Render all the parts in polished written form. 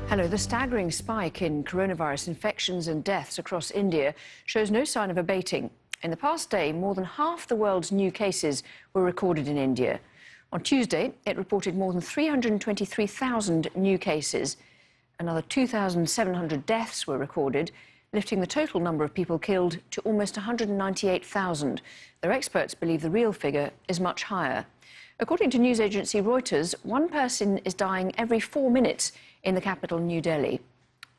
Hello. The staggering spike in coronavirus infections and deaths across India shows no sign of abating. In the past day, more than half the world's new cases were recorded in India. On Tuesday, it reported more than 323,000 new cases. Another 2,700 deaths were recorded, lifting the total number of people killed to almost 198,000. Though experts believe the real figure is much higher. According to news agency Reuters, one person is dying every 4 minutes in the capital, New Delhi.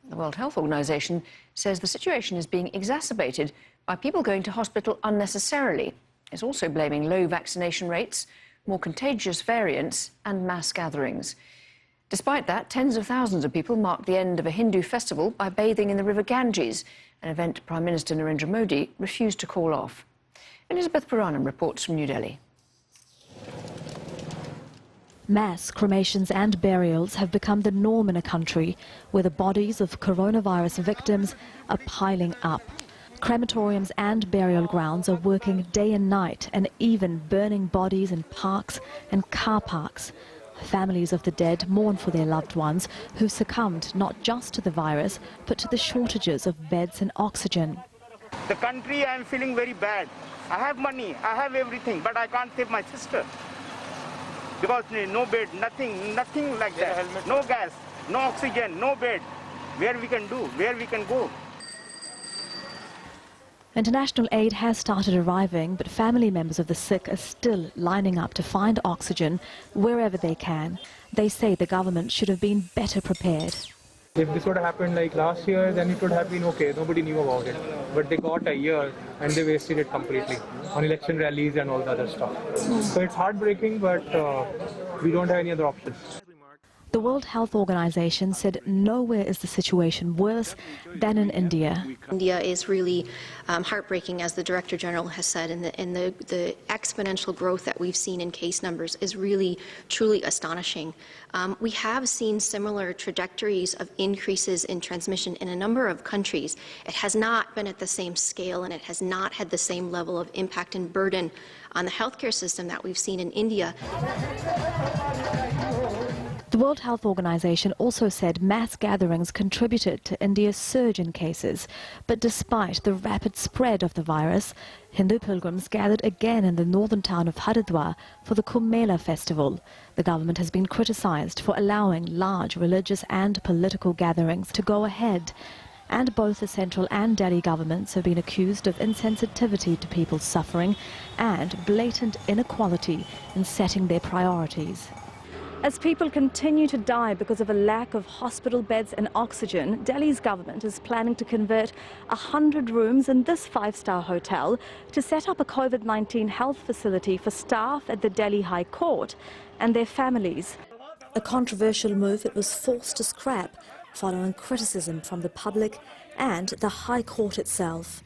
The World Health Organization says the situation is being exacerbated by people going to hospital unnecessarily. It's also blaming low vaccination rates, more contagious variants and mass gatherings. Despite that, tens of thousands of people marked the end of a Hindu festival by bathing in the river Ganges, an event Prime Minister Narendra Modi refused to call off. Elizabeth Puranam reports from New Delhi. Mass cremations and burials have become the norm in a country where the bodies of coronavirus victims are piling up. Crematoriums and burial grounds are working day and night and even burning bodies in parks and car parks. Families of the dead mourn for their loved ones who succumbed not just to the virus but to the shortages of beds and oxygen. The country, I am feeling very bad. I have money, I have everything, but I can't save my sister. Because no bed, nothing like that. No gas, no oxygen, no bed. Where we can do, where we can go. International aid has started arriving, but family members of the sick are still lining up to find oxygen wherever they can. They say the government should have been better prepared. If this would have happened like last year, then it would have been okay. Nobody knew about it. But they got a year and they wasted it completely on election rallies and all the other stuff. So it's heartbreaking, but we don't have any other options. The World Health Organization said nowhere is the situation worse than in India. India is really heartbreaking, as the Director General has said, and the exponential growth that we've seen in case numbers is really, truly astonishing. We have seen similar trajectories of increases in transmission in a number of countries. It has not been at the same scale, and it has not had the same level of impact and burden on the healthcare system that we've seen in India. The World Health Organization also said mass gatherings contributed to India's surge in cases. But despite the rapid spread of the virus, Hindu pilgrims gathered again in the northern town of Haridwar for the Kumbh Mela festival. The government has been criticized for allowing large religious and political gatherings to go ahead. And both the central and Delhi governments have been accused of insensitivity to people's suffering and blatant inequality in setting their priorities. As people continue to die because of a lack of hospital beds and oxygen, Delhi's government is planning to convert 100 rooms in this five-star hotel to set up a COVID-19 health facility for staff at the Delhi High Court and their families. A controversial move it was forced to scrap following criticism from the public and the High Court itself.